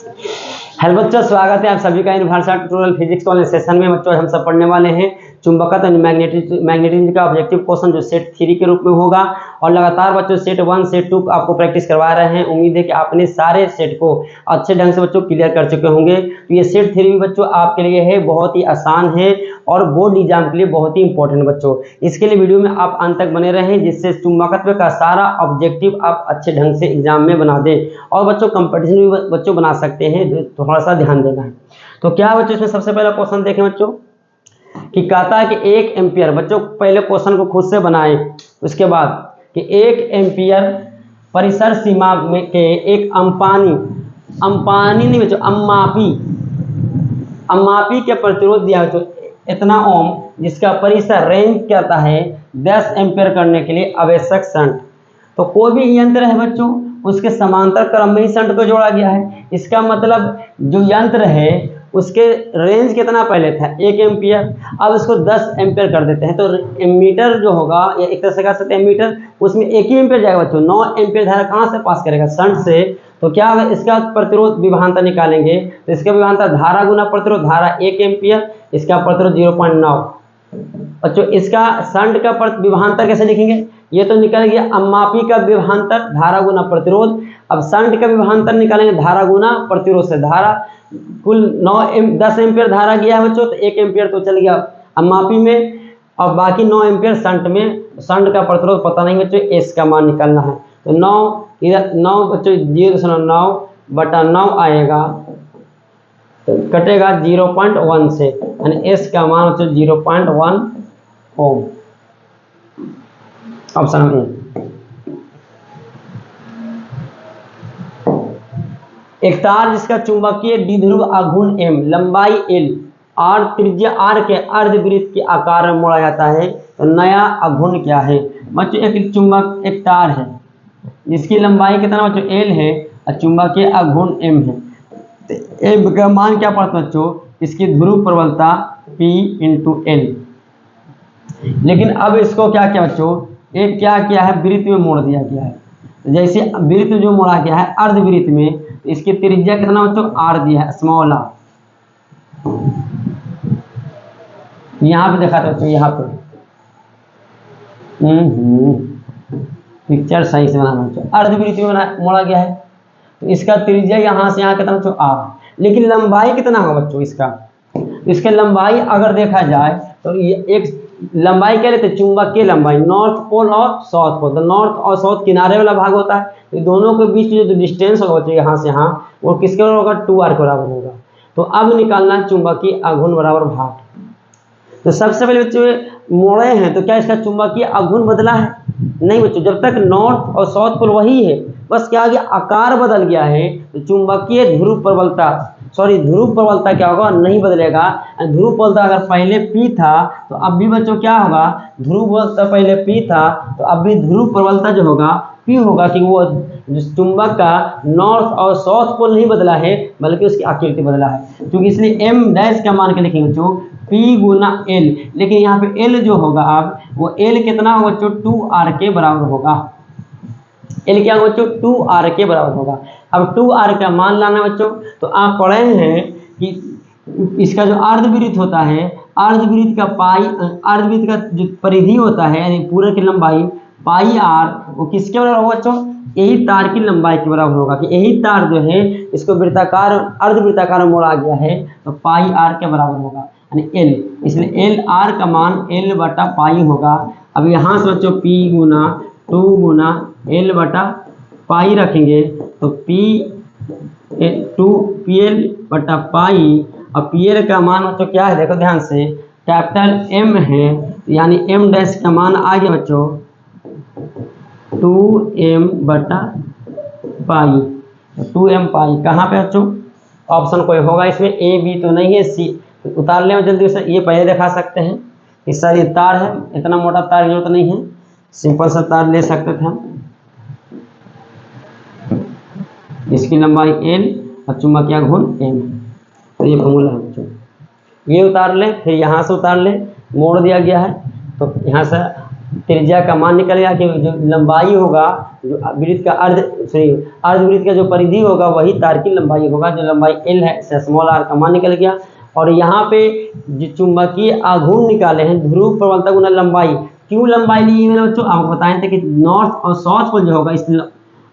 Hello बच्चों, स्वागत है आप सभी का यूनिवर्सल ट्यूटोरियल फिजिक्स वाले सेशन में। बच्चों हम सब पढ़ने वाले हैं चुंबकत्व मैग्नेटिज्म का ऑब्जेक्टिव क्वेश्चन जो सेट 3 के रूप में होगा। और लगातार बच्चों सेट 1 सेट 2 आपको प्रैक्टिस करवा रहे हैं। उम्मीद है कि आपने सारे सेट को अच्छे ढंग से बच्चों क्लियर कर चुके होंगे। तो ये सेट 3 बच्चों आपके लिए है, बहुत ही आसान है और बोर्ड एग्जाम के लिए बहुत ही इंपॉर्टेंट बच्चों। इसके लिए वीडियो में आप अंत तक बने रहें, जिससे चुंबकत्व का सारा ऑब्जेक्टिव आप अच्छे ढंग से एग्जाम में बना दें। और बच्चों कंपटीशन भी बच्चों बना सकते हैं, थोड़ा सा ध्यान देना है। तो क्या बच्चों इसमें सबसे पहला क्वेश्चन देखें बच्चों कि कहता है कि 1 एम्पियर। बच्चों पहले क्वेश्चन को खुद से बनाएं, उसके बाद कि 1 एम्पियर परिसर सीमा में के एक अम्पानी नहीं बच्चों, अम्मापी के प्रतिरोध दिया बच्चों इतना ओम, जिसका परिसर रेंज कहता है 10 एम्पियर करने के लिए आवश्यक शंट। तो कोई भी यंत्र है बच्चों, उसके समांतर क्रम में ही शंट को जोड़ा गया है। इसका मतलब जो यंत्र है उसके रेंज कितना पहले था 1 एम्पियर, अब इसको 10 एम्पियर कर देते हैं। तो एमीटर जो होगा या एक तरह से कह सकते हैं एमीटर, उसमें 1 ही एम्पियर जाएगा बच्चों। 9 एम्पियर धारा कहाँ से पास करेगा? शंट से। तो क्या होगा, इसका प्रतिरोध विभवांतर निकालेंगे तो इसका विभवांतर धारा गुना प्रतिरोध, धारा 1 एम्पियर, इसका प्रतिरोध 0.9 बच्चों। इसका शंट का विभवांतर कैसे लिखेंगे? ये तो निकल गया अम्मापी का विभवांतर धारा गुना प्रतिरोध। अब शंट का विभवांतर निकालेंगे धारा गुना प्रतिरोध से। धारा कुल 10 एम्पियर धारा गया है बच्चों, तो 1 एम्पियर तो चल गया अम्मापी में और बाकी 9 एम्पियर शंट में। शंट का प्रतिरोध पता नहीं बच्चों, एस का मान निकालना है। तो 9 इधर 9 बच्चों 0.9/9 आएगा, तो कटेगा 0.1 से, यानी एस का मान बच्चों 0.1 ओम। Option A. एक तार जिसका चुंबकीय द्विध्रुव आघूर्ण m, लंबाई l और त्रिज्या r के अर्धवृत्त के आकार में मोड़ा जाता है, तो नया आघूर्ण क्या है? बच्चों एक तार है जिसकी लंबाई कितना बच्चों l है और चुंबकीय आघूर्ण m है। तो m का मान क्या पड़ता है बच्चों? इसकी ध्रुव प्रबलता p × l। लेकिन अब इसको क्या किया बच्चों, एक क्या किया है, वृत्त में मोड़ दिया गया है। जैसे वृत्त में जो मोड़ा गया है अर्धवृत्त में, तो इसकी त्रिज्या कितना बच्चों r दिया है, स्मॉल r। यहाँ पे देखा था बच्चों, यहाँ पे पिक्चर सही से बनाना बच्चों। अर्धवृत्त में मोड़ा गया है, तो इसका त्रिज्या यहाँ से यहाँ कितना बच्चों r। लेकिन लंबाई कितना होगा बच्चों इसका लंबाई अगर देखा जाए तो ये एक लंबाई क्या लेते हैं, चुंबकीय लंबाई, नॉर्थ पोल और साउथ पोल। तो नॉर्थ और साउथ किनारे वाला भाग होता है, तो दोनों के बीच जो डिस्टेंस होगा बच्चों यहाँ से यहाँ, वो किसके बराबर होगा? 2r के बराबर होगा। तो अब निकालना चुंबकीय आघूर्ण बराबर भाग। तो सबसे पहले बच्चों मोड़े हैं, तो क्या इसका चुंबकीय आघूर्ण बदला है? नहीं बच्चों, जब तक नॉर्थ और साउथ पोल वही है, बस क्या गया, आकार बदल गया है। तो चुंबकीय ध्रुव प्रबलता क्या होगा? नहीं बदलेगा। ध्रुव प्रबलता अगर पहले P था तो अब भी बच्चों क्या होगा, ध्रुव प्रबलता पहले P था तो अब भी ध्रुव प्रबलता जो होगा P होगा, कि वो चुंबक का नॉर्थ और साउथ पोल नहीं बदला है, बल्कि उसकी आकृति बदला है। क्योंकि इसलिए m डैश का मान के लिखेंगे बच्चों P × l। लेकिन यहाँ पे l जो होगा अब वो l कितना होगा बच्चों? 2r के बराबर होगा। l क्या होगा बच्चों? 2r के बराबर होगा। अब 2r का मान लाना बच्चों, तो आप पढ़े हैं कि इसका जो अर्धवृत्त होता है, अर्धवृत्त का जो परिधि होता है, यानी पूरे की लंबाई पाई r, वो किसके बराबर होगा बच्चों? यही तार की लंबाई के बराबर होगा। कि यही तार जो है इसको अर्धवृत्ताकार में मोड़ा गया है, तो पाई r के बराबर होगा, यानी l। इसलिए l r का मान l/पाई होगा। अब यहाँ से बच्चों p × 2 × l/पाई रखेंगे, तो PL/पाई। और PL का मान बच्चों क्या है, देखो ध्यान से, कैपिटल M है, यानी m डैश का मान आ गया बच्चों 2m/पाई। 2m पाई कहाँ पे बच्चों? ऑप्शन कोई होगा इसमें, A B तो नहीं है, C। उतार लें जल्दी से। ये पहले दिखा सकते हैं कि सर ये तार है, इतना मोटा तार की जरूरत नहीं है, सिंपल सा तार ले सकते थे हम। इसकी लंबाई l और चुंबकीय आघूर्ण m। तो ये फॉर्मूला है बच्चों। ये उतार लें, फिर यहाँ से उतार लें, मोड़ दिया गया है, तो यहाँ से त्रिज्या का मान निकलेगा कि जो लंबाई होगा जो वृत्त का अर्धवृत्त का जो परिधि होगा वही तार की लंबाई होगा। जो लंबाई L है से स्मॉल r का मान निकल गया। और यहाँ पे जो चुंबकीय आघूर्ण निकाले हैं ध्रुव प्रबलता गुना लंबाई, क्यों लंबाई ली है बच्चों, आपको बताए थे कि नॉर्थ और साउथ पोल जो होगा इस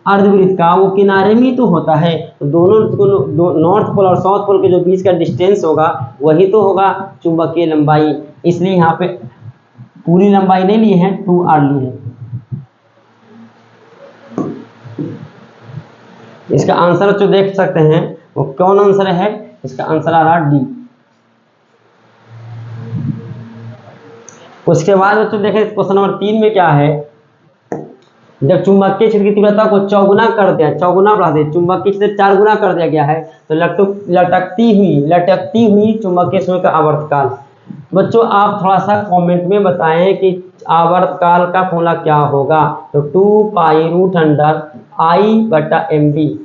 अर्धवृत्त का वो किनारे में तो होता है, तो दोनों नॉर्थ पोल और साउथ पोल के जो बीच का डिस्टेंस होगा वही तो होगा चुंबकीय लंबाई, इसलिए यहाँ पे पूरी लंबाई नहीं ली है, 2r ली है। इसका आंसर जो देख सकते हैं वो कौन आंसर है, इसका आंसर आ रहा डी। उसके बाद बच्चों देखें क्वेश्चन नंबर 3 में क्या है, जब चुंबकीय क्षेत्र की तीव्रता को चौगुना कर दिया, चौगुना बढ़ा दिया, चुंबकीय क्षेत्र 4 गुना कर दिया गया है, तो लटकती हुई चुंबकीय सुई का आवर्तकाल। बच्चों आप थोड़ा सा कमेंट में बताएं कि आवर्तकाल का फॉर्मूला क्या होगा, तो 2π√I/mv।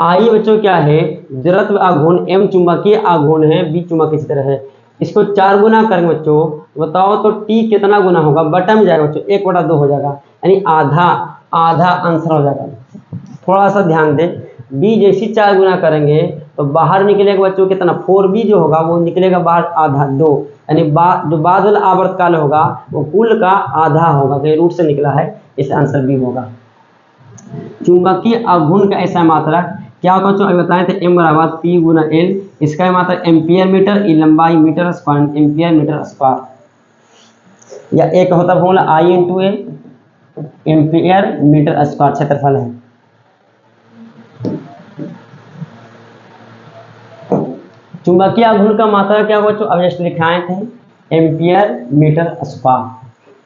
आई बच्चों क्या है, जड़त्व आघूर्ण, m चुंबकीय आघूर्ण है, b चुंबकीय क्षेत्र है, इसको 4 गुना करेंगे बच्चों, बताओ तो t कितना गुना होगा, बटा में जाएगा बच्चों, 1/2 हो जाएगा, यानी आधा आंसर हो जाएगा। थोड़ा सा ध्यान दें, b जैसी 4 गुना करेंगे तो बाहर निकलेगा बच्चों कितना, 4b जो होगा वो निकलेगा बाहर आधा 2, यानी जो बाद वाला आवर्तकाल होगा वो कुल का आधा होगा, तो रूट से निकला है, इस आंसर b होगा। चुंबकीय आघूर्ण का ऐसा मात्रा क्या होगा बच्चों, अभी बताए थे m बराबर p गुना l, इसका मात्रा एम्पियर मीटर, ई लंबाई metre square, ampere metre square, या एक होता formula I × l, ampere metre square क्षेत्रफल है। चुंबकीय आघूर्ण का मात्रा क्या होगा बच्चों, अब जस्ट लिखाए थे एम्पियर मीटर स्क्वायर।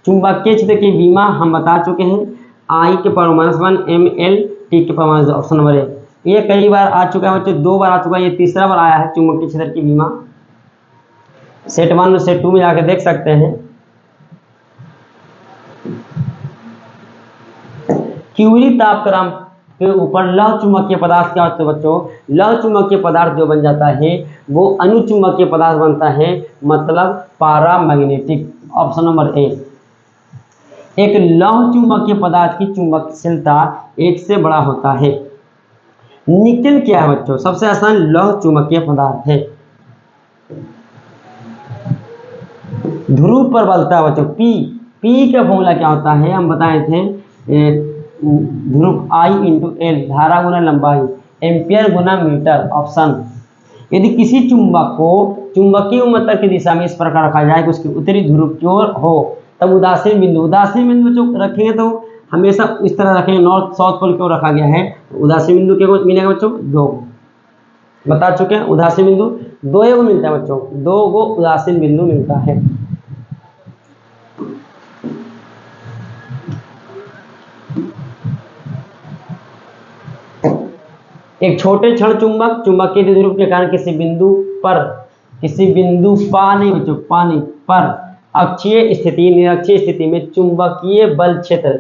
चुंबकीय क्षेत्र की विमा हम बता चुके हैं, I के पावर -1 ml, T के पावर ऑप्शन नंबर 1, ये कई बार आ चुका है बच्चों, 2 बार आ चुका है, ये तीसरा बार आया है चुंबकीय क्षेत्र की विमा। सेट 1 और सेट 2 में जाके देख सकते हैं। क्यूरी तापक्रम के ऊपर लौह चुंबकीय पदार्थ क्या होता है बच्चों, लौह चुंबकीय पदार्थ जो बन जाता है वो अनुचुंबकीय पदार्थ बनता है, मतलब पारामैग्नेटिक, ऑप्शन नंबर 1। एक लौह चुंबकीय पदार्थ की चुंबकशीलता 1 से बड़ा होता है। निकेल क्या है बच्चों, सबसे आसान लौह चुंबकीय पदार्थ है। ध्रुव प्रबलता बच्चों P का फॉर्मूला क्या होता है, हम बताए थे ध्रुव I × L, धारा गुना लंबाई, एम्पियर गुना मीटर, ऑप्शन। यदि किसी चुंबक को चुंबकीय उन्मत्तर की दिशा में इस प्रकार रखा जाए कि उसकी उत्तरी ध्रुव की ओर हो, तब उदासीन बिंदु जो रखेंगे तो हमेशा इस तरह रखेंगे, नॉर्थ साउथ पोल की ओर रखा गया है, उदासीन बिंदु के मिलेगा बच्चों 2, बता चुके हैं उदासीन बिंदु 2 मिलता है बच्चों, 2 उदासीन बिंदु मिलता है। एक छोटे क्षण चुंबक चुंबकीय द्विध्रुव के कारण किसी बिंदु पर अक्षीय स्थिति निरक्षीय स्थिति में चुंबकीय बल क्षेत्र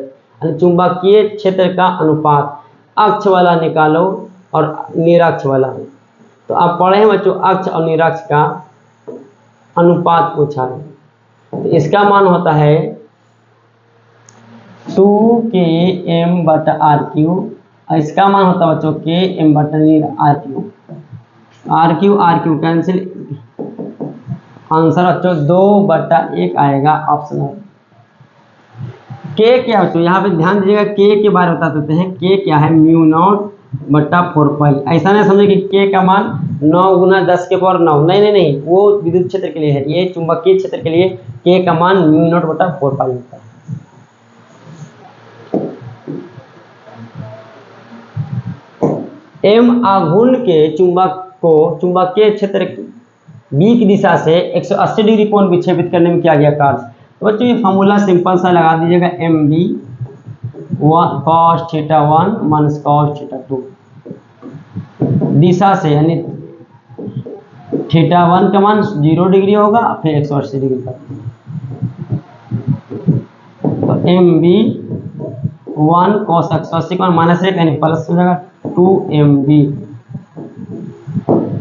चुंबकीय क्षेत्र का अनुपात, अक्ष वाला निकालो और निरक्ष वाला, तो आप पढ़े हैं बच्चों अक्ष और निरक्ष का अनुपात पूछा है, तो इसका मान होता है 2km/r3, और इसका मान होता है बच्चों km/r3, r3 कैंसिल, आंसर बच्चों 2/1 आएगा, ऑप्शन है। के क्या बच्चों, यहाँ पे ध्यान दीजिएगा, के के बारे में बता देते हैं। के क्या है, μ0/4π। ऐसा नहीं समझे कि के का मान 9 × 10⁻⁹ नहीं, वो विद्युत क्षेत्र के लिए है, ये चुंबकीय क्षेत्र के लिए के का मान μ0/4π होता है। एम आघूर्ण के चुंबक को चुंबकीय क्षेत्र बी की दिशा से 180 डिग्री कोण विक्षेपित करने में किया गया कार्य। तो बच्चों ये फॉर्मूला सिंपल सा लगा दीजिएगा, mb cos θ1 - cos θ2, दिशा से यानी θ1 का मान 0 डिग्री होगा, फिर 180 डिग्री तक, तो mb 1 cos 180 का मान -1 यानी प्लस हो जाएगा 2mb,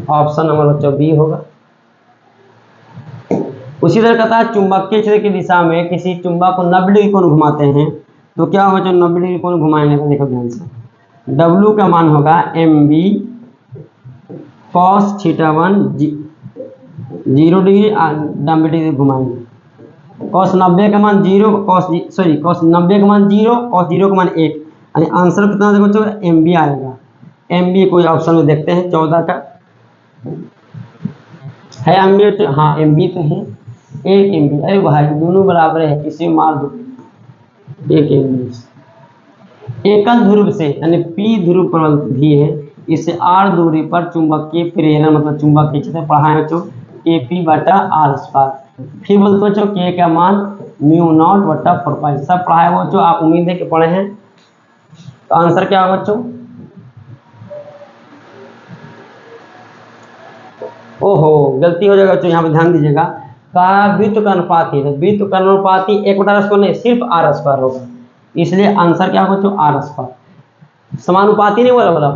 ऑप्शन नंबर बच्चों बी होगा। उसी तरह कहता है चुंबकीय क्षेत्र की दिशा में किसी चुंबक को 90 डिग्री कोण घुमाते हैं तो क्या होगा जो 90 डिग्री कोण घुमाएंगे, तो देखो ध्यान से, W का मान होगा MB cos θ1 0 डिग्री 90 डिग्री घुमाएंगे, cos 90 का मान 0, cos 90 का मान 0, cos 0 का मान 1, यानी आंसर कितना देखो बच्चों MB आएगा। MB कोई ऑप्शन में देखते हैं 14 का है MB, तो हाँ MB तो है 1 MB। अरे भाई दोनों बराबर है, किसी मार दो 1 MB। एकल ध्रुव से यानी P ध्रुव प्रबल भी है, इससे r दूरी पर चुंबकीय प्रेरण मतलब चुंबकीय क्षेत्र पढ़ाए बच्चों KP/r²। फिर बोलते बच्चों K का मान μ0/4π, सब पढ़ाए वो बच्चों, आप उम्मीद है कि पढ़े हैं। तो आंसर क्या होगा बच्चों, ओहो गलती हो जाएगा बच्चों, यहाँ पे ध्यान दीजिएगा, कहा वृत्त का अनुपाती, तो वृत्त का अनुपाती 1/r² नहीं सिर्फ r² होगा, इसलिए आंसर क्या होगा बच्चों r²। समानुपाती नहीं बोला,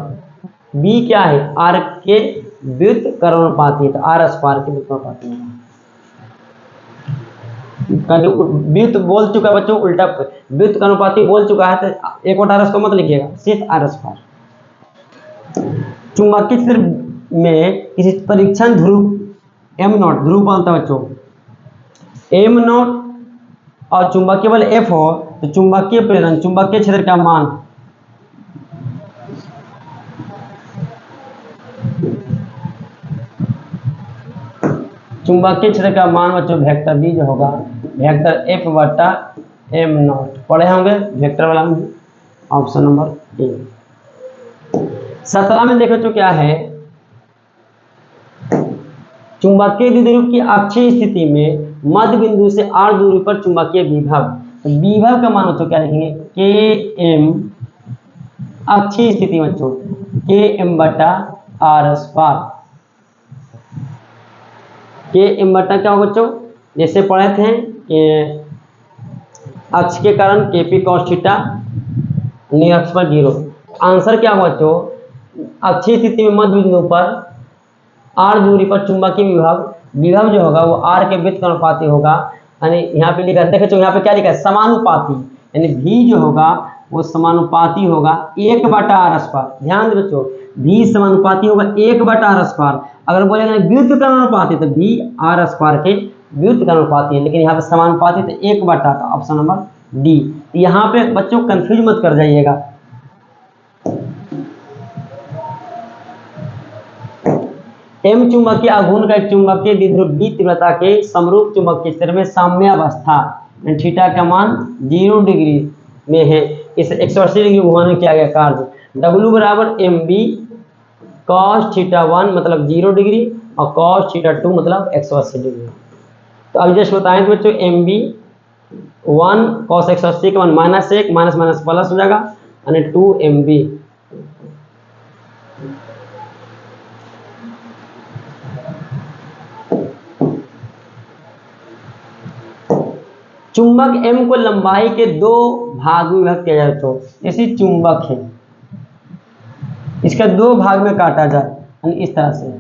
B क्या है r के व्युत्त कर्णानुपाती, तो r² के व्युत्त अनुपाती होगा। व्युत्त बोल चुका है बच्चों, उल्टा व्युत्त कर्णानुपाती बोल चुका है, तो 1/r² मत लिखिएगा, सिर्फ r²। चुंबकीय क्षेत्र में किसी परीक्षण ध्रुव m0 ध्रुव बोलता है बच्चों, m0 और चुंबकीय बल F हो, तो चुंबकीय प्रेरण चुंबकीय क्षेत्र का मान बच्चों वेक्टर B जो होगा वेक्टर F/m0 पढ़े होंगे वेक्टर वाला में, ऑप्शन नंबर ए। 17 में देखो तो क्या है, चुंबकीय द्विध्रुव की अक्षीय स्थिति में मध्य बिंदु से r दूरी पर चुंबकीय विभव, तो विभव का मान बच्चों क्या लिखेंगे Km, अक्षीय स्थिति बच्चों Km/r²। Km बटा क्या होगा बच्चों, जैसे पढ़े थे कि अक्ष के कारण Kp cos θ निरक्ष पर 0। आंसर क्या होगा बच्चों, अक्षीय स्थिति में मध्य बिंदु पर r दूरी पर चुंबकीय विभव जो होगा वो r के व्युत्त अनुपाती होगा, यानी यहाँ पे लिखा देखे, यहाँ पे क्या लिखा है समानुपाती, यानी V जो होगा वो समानुपाती होगा 1/r²। ध्यान दे बच्चों, V समानुपाती होगा 1/r²। अगर बोलेगा व्युत्त कर्णानुपाती तो V r² के व्युत्त कर्णानुपाती है, लेकिन यहाँ पे समानुपाती तो 1/, ऑप्शन नंबर डी। यहाँ पे बच्चों कंफ्यूज मत कर जाइएगा। M चुंबकीय आघूर्ण का एक चुंबकीय द्विध्रुव B तीव्रता के समरूप चुंबकीय क्षेत्र में साम्यावस्था थीटा का मान 0 डिग्री में है, इसे 180 डिग्री घुमाने किया गया कार्य। W बराबर MB cos θ1 मतलब 0 डिग्री और cos θ2 मतलब 180 डिग्री। तो अब जस्ट बताएं तो बच्चों MB 1 cos 180 का मान -1 माइनस प्लस हो जाएगा, यानी 2 MB। चुंबक M को लंबाई के 2 भाग में विभक्त किया जाए, तो जैसे चुंबक है इसका 2 भाग में काटा जाए इस तरह से,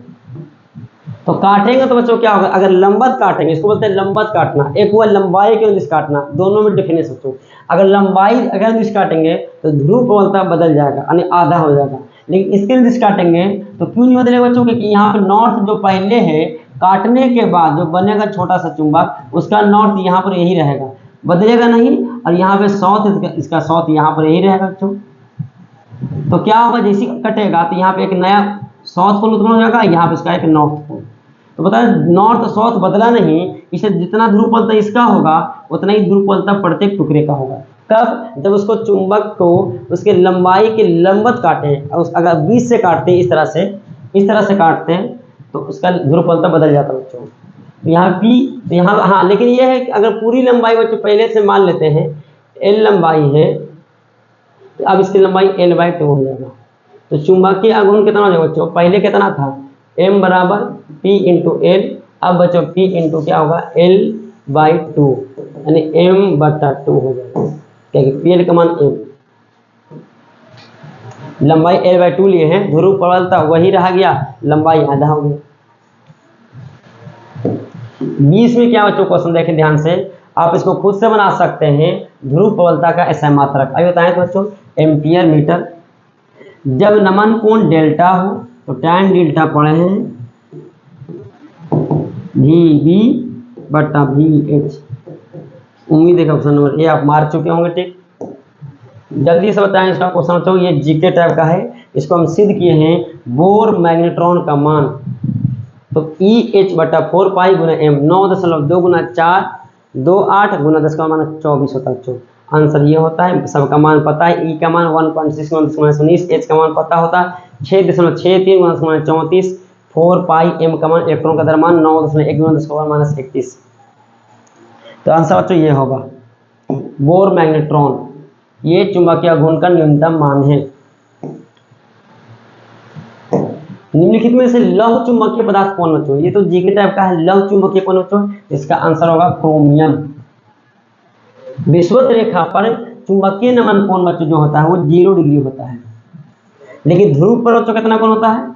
तो काटेंगे तो बच्चों क्या होगा, अगर लंबवत काटेंगे इसको बोलते हैं लंबवत काटना, एक हुआ लंबाई के दिश काटना, दोनों में डिफरेंस बच्चों। अगर लंबाई अगर दिश काटेंगे तो ध्रुव प्रबलता बदल जाएगा, यानी आधा हो जाएगा, लेकिन इसके दिश काटेंगे तो क्यों नहीं बदलेगा बच्चों, क्योंकि यहाँ पे नॉर्थ जो पहले है काटने के बाद जो बनेगा छोटा सा चुंबक उसका नॉर्थ यहाँ पर यही रहेगा, बदलेगा नहीं, और यहाँ पे साउथ इसका साउथ यहाँ पर यही रहेगा बच्चों। तो क्या होगा, जैसे कटेगा तो यहाँ पे एक नया साउथ पोल उत्पन्न हो जाएगा, यहाँ पे इसका एक नॉर्थ पोल। तो बताए नॉर्थ साउथ बदला नहीं, इसे जितना ध्रुवपलता इसका होगा उतना ही ध्रुवपलता प्रत्येक टुकड़े का होगा। कब, जब उसको चुंबक को उसके लंबाई के लंबवत काटे, अगर बीच से काटते हैं इस तरह से काटते हैं तो उसका ध्रुवपलता बदल जाता है बच्चों। तो यहाँ P, तो यहाँ हाँ, लेकिन ये है कि अगर पूरी लंबाई बच्चों पहले से मान लेते हैं L लंबाई है, तो अब इसकी लंबाई L/2 हो जाएगा। तो चुंबकीय आघूर्ण कितना हो जाएगा बच्चों, पहले कितना था M बराबर P × L, अब बच्चों P × क्या होगा L/2, यानी M/2 हो जाएगा, क्योंकि PL का मान M, लंबाई L/2 लिए हैं, ध्रुव प्रबलता वही रह गया, लंबाई आधा हो गया। 20 में क्या बच्चों क्वेश्चन देखें ध्यान से, आप इसको खुद से बना सकते हैं। ध्रुव प्रबलता का ऐसा मात्रक अभी बताएं तो बच्चों एम्पियर मीटर। जब नमन कोण डेल्टा हो तो tan डेल्टा पढ़े हैं VB बटा VH। उम्मीद है ऑप्शन नंबर ए आप मार चुके होंगे। ठीक, जल्दी से बताएं इसका क्वेश्चन बच्चों, ये जीके टाइप का है। इसको हम सिद्ध किए हैं बोर मैग्नेट्रॉन का मान तो EH बटा 4 पाई गुना M 9.2 गुना 4 28 गुना 10 का मान 24 होता है। आंसर ये होता है। सबका मान पता है, E का मान 1.6 गुना 19, H का मान पता होता है 6.63 गुना 34, 4 पाई M का मान इलेक्ट्रॉन का द्रव्यमान 9.1 गुना 10 का माइनस 31। तो आंसर बच्चों ये होगा बोर मैग्नेट्रॉन। ये चुंबकीय घूर्ण का न्यूनतम मान है। निम्नलिखित में से लौह चुंबकीय पदार्थ कौन बच्चों, ये तो जीके टाइप का है। लौह चुंबकीय कौन बच्चों, इसका आंसर होगा क्रोमियम। विषुवत रेखा पर चुंबकीय नमन कोण बच्चों जो होता है वो 0 डिग्री होता है, लेकिन ध्रुव पर बच्चों कितना कोण होता है,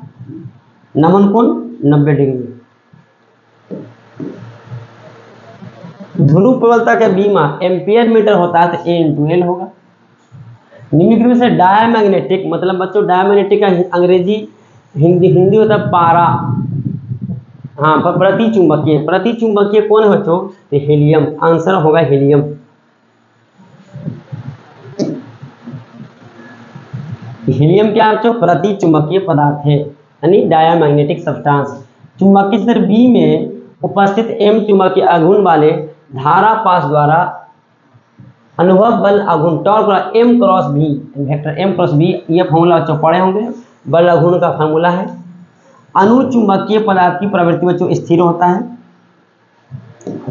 नमन कोण 90 डिग्री। ध्रुव प्रबलता का बीमा एम्पियर मीटर होता है तो A/L होगा। निम्नलिखित में से डायमैग्नेटिक, मतलब बच्चों डायमैग्नेटिक का अंग्रेजी हिंदी होता है पारा। हाँ, पर प्रति चुंबकीय कौन है बच्चों, तो हीलियम। आंसर होगा हीलियम। हीलियम क्या बच्चों, प्रति चुंबकीय पदार्थ है, यानी डायमैग्नेटिक सब्सटेंस। चुंबकीय क्षेत्र बी में उपस्थित M चुंबकीय आघूर्ण वाले धारा पास द्वारा अनुभव बल आघूर्ण torque M cross B, vector M cross B, ये फॉर्मूला बच्चों पढ़े होंगे, बल आघूर्ण का फॉर्मूला है। अनुचुंबकीय पदार्थ की प्रवृत्ति बच्चों स्थिर होता है,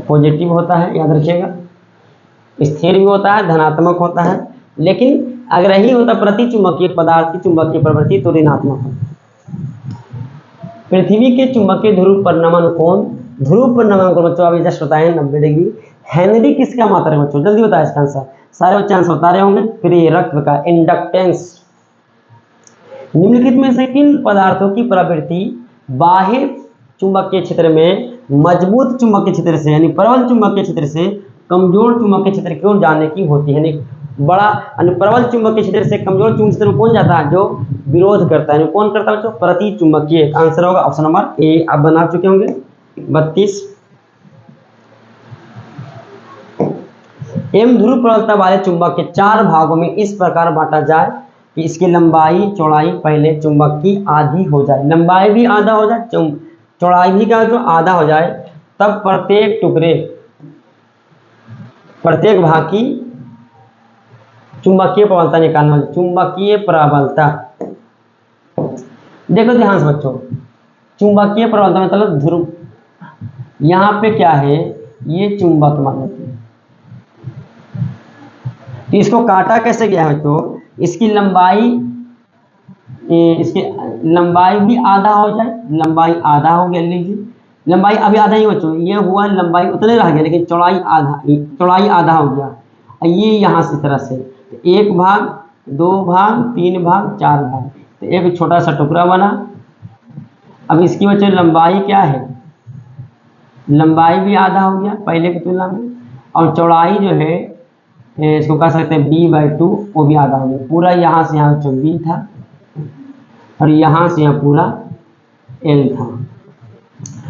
पॉजिटिव होता है, याद रखिएगा। स्थिर भी होता है, धनात्मक होता है, लेकिन अगर यही होता प्रति चुंबकीय पदार्थ की चुंबकीय प्रवृत्ति तो ऋणात्मक होता। पृथ्वी के चुंबकीय ध्रुव पर नमन कोण, ध्रुव पर नमन कोण बच्चों अभी जस्ट बताएं 90 डिग्री। हेनरी किसका मात्रक है बच्चों, जल्दी बताएं इसका आंसर, सारे बच्चे आंसर बता रहे होंगे। प्रेरकत्व का, इंडक्टेंस। निम्नलिखित में से किन पदार्थों की प्रवृत्ति बाह्य चुंबकीय क्षेत्र में मजबूत चुंबकीय क्षेत्र से यानी प्रबल चुंबकीय क्षेत्र से कमजोर चुंबकीय क्षेत्र की ओर जाने की होती है। यानी बड़ा प्रबल चुंबकीय क्षेत्र से कमजोर चुंबकीय क्षेत्र में कौन जाता है, जो विरोध करता है। कौन करता है बच्चों, प्रति चुंबकीय। आंसर होगा ऑप्शन नंबर ए। आप बना चुके होंगे 32। M ध्रुव प्रबलता वाले चुंबक के 4 भागों में इस प्रकार बांटा जाए कि इसकी लंबाई चौड़ाई पहले चुंबक की आधी हो जाए, लंबाई भी आधा हो जाए, चौड़ाई भी का जो आधा हो जाए, तब प्रत्येक टुकड़े प्रत्येक भाग की चुंबकीय प्रबलता निकालना। चुंबकीय प्रबलता देखो ध्यान से बच्चों, चुंबकीय प्रबलता मतलब ध्रुव, यहाँ पे क्या है, ये चुंबक मान लेते हैं। तो इसको काटा कैसे गया है, तो इसकी लंबाई भी आधा हो जाए, लंबाई आधा हो गया, लीजिए लंबाई अभी आधा ही बच्चों, ये हुआ लंबाई उतने रह गया, लेकिन चौड़ाई आधा हो गया। और ये यहाँ से तरह से 1 भाग 2 भाग 3 भाग 4 भाग, तो एक छोटा सा टुकड़ा बना। अब इसकी बच्चों लंबाई क्या है, लंबाई भी आधा हो गया पहले की तुलना में, और चौड़ाई जो है इसको कह सकते हैं B/2, वो भी आधा हो गया। पूरा यहाँ से यहाँ B था और यहाँ से यहाँ पूरा L था।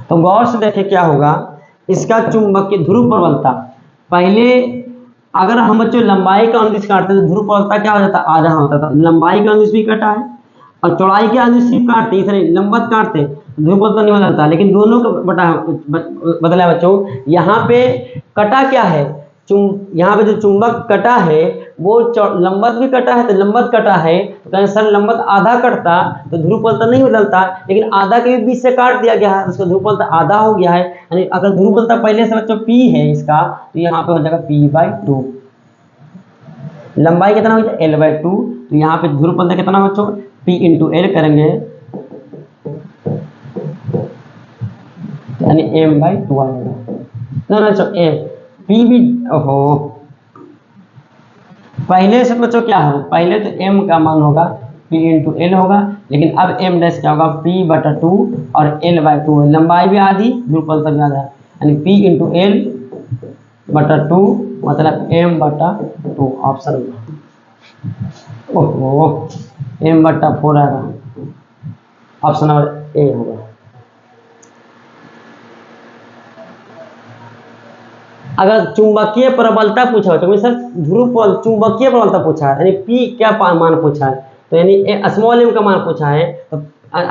तो गौर से देखें क्या होगा, इसका चुंबकीय ध्रुव प्रबलता, पहले अगर हम बच्चों लंबाई का अनुदिश काटते तो ध्रुव प्रबलता क्या हो जाता, आधा होता था। लंबाई का अनुदिश भी कटा है और चौड़ाई के अनुदिश भी काटते, इस लंबत काटते ध्रुव प्रबलता नहीं बदलता, लेकिन दोनों का बदला है बच्चों। यहाँ पे कटा क्या है, यहाँ पे जो चुंबक कटा है वो लंबत भी कटा है, तो लंबत कटा है तो कहें सर लंबत आधा कटता तो ध्रुव प्रबलता नहीं बदलता, लेकिन आधा के भी बीच से काट दिया गया है, उसका ध्रुव प्रबलता आधा हो गया है। यानी अगर ध्रुव प्रबलता पहले से बच्चों P है इसका, तो यहाँ पे हो जाएगा P/2। लंबाई कितना हो जाएगा L/2, तो यहाँ पे ध्रुव प्रबलता कितना बच्चों, P/L करेंगे, यानी M/2 आएगा। P भी ओहो, पहले से बच्चों क्या हो, पहले तो M का मान होगा P/L होगा, लेकिन अब M डैश क्या होगा P/2 और L/2। लंबाई भी आधी, ध्रुव प्रबलता भी आधा, यानी P/L बटा 2 मतलब m बटा 2 ऑप्शन में। ओहो m बटा 4 आएगा, ऑप्शन नंबर ए होगा। अगर चुंबकीय प्रबलता पूछा हो तो सर ध्रुव चुंबकीय प्रबलता पूछा है, यानी P क्या मान पूछा है, तो यानी स्मॉल m का मान पूछा है, तो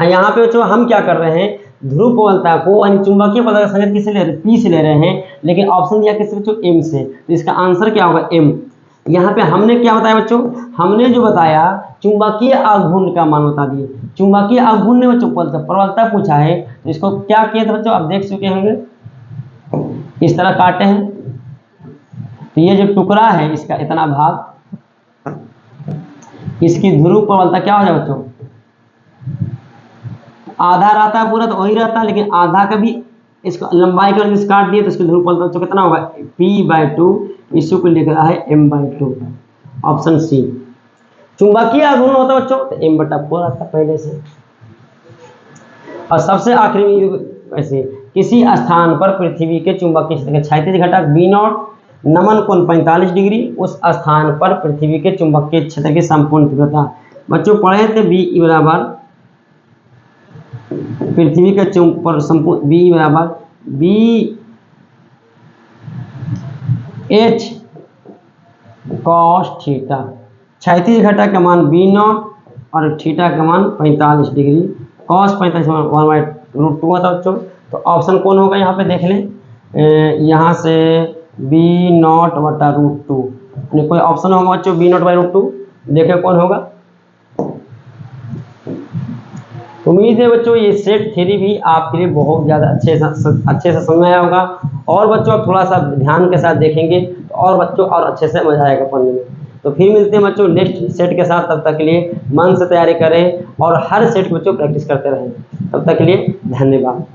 यहाँ पे बच्चों हम क्या कर रहे हैं, ध्रुव प्रबलता को यानी चुंबकीय प्रबलता का संकेत किससे ले रहे हैं, P से ले रहे हैं, लेकिन ऑप्शन दिया किससे बच्चों, m से, तो इसका आंसर क्या होगा m। यहाँ पे हमने क्या बताया बच्चों, हमने जो बताया चुंबकीय आघूर्ण का मान बता दिए, चुंबकीय आघूर्ण ने बच्चों प्रबलता पूछा है, तो इसको क्या किया था बच्चों, आप देख चुके होंगे, इस तरह काटे हैं, तो ये जो टुकड़ा है इसका इतना भाग, इसकी ध्रुव प्रबलता क्या हो जाए बच्चों, आधा रहता है पूरा तो वही रहता है, लेकिन आधा का भी इसको लंबाई के वजह से काट दिए तो इसकी ध्रुव प्रबलता कितना होगा, p/2, इसी को लिख रहा है m/2, ऑप्शन सी। चुंबकीय आघूर्ण होता है बच्चों तो m/4 आता है पहले से। और सबसे आखिरी में ऐसे किसी स्थान पर पृथ्वी के चुंबकीय क्षेत्र के क्षैतिज घटक b0 नमन कोण 45 डिग्री, उस स्थान पर पृथ्वी के चुंबकीय क्षेत्र की संपूर्ण तीव्रता। बच्चों पढ़े थे b बराबर पृथ्वी के पर संपूर्ण b बराबर b h cos थीटा, क्षैतिज घटक का मान b0 और थीटा का मान 45 डिग्री, cos 45 1/√2 होता है बच्चों, तो ऑप्शन कौन होगा यहाँ पे देख लें, यहाँ से b0 बटा √2, यानी कोई ऑप्शन होगा बच्चों b0/√2, देखें कौन होगा। उम्मीद है बच्चों ये सेट थ्योरी भी आपके लिए बहुत ज़्यादा अच्छे से समझ आया होगा, और बच्चों आप थोड़ा सा ध्यान के साथ देखेंगे तो और बच्चों और अच्छे से मजा आएगा पढ़ने में। तो फिर मिलते हैं बच्चों नेक्स्ट सेट के साथ, तब तक के लिए मन से तैयारी करें और हर सेट बच्चों प्रैक्टिस करते रहें। तब तक के लिए धन्यवाद।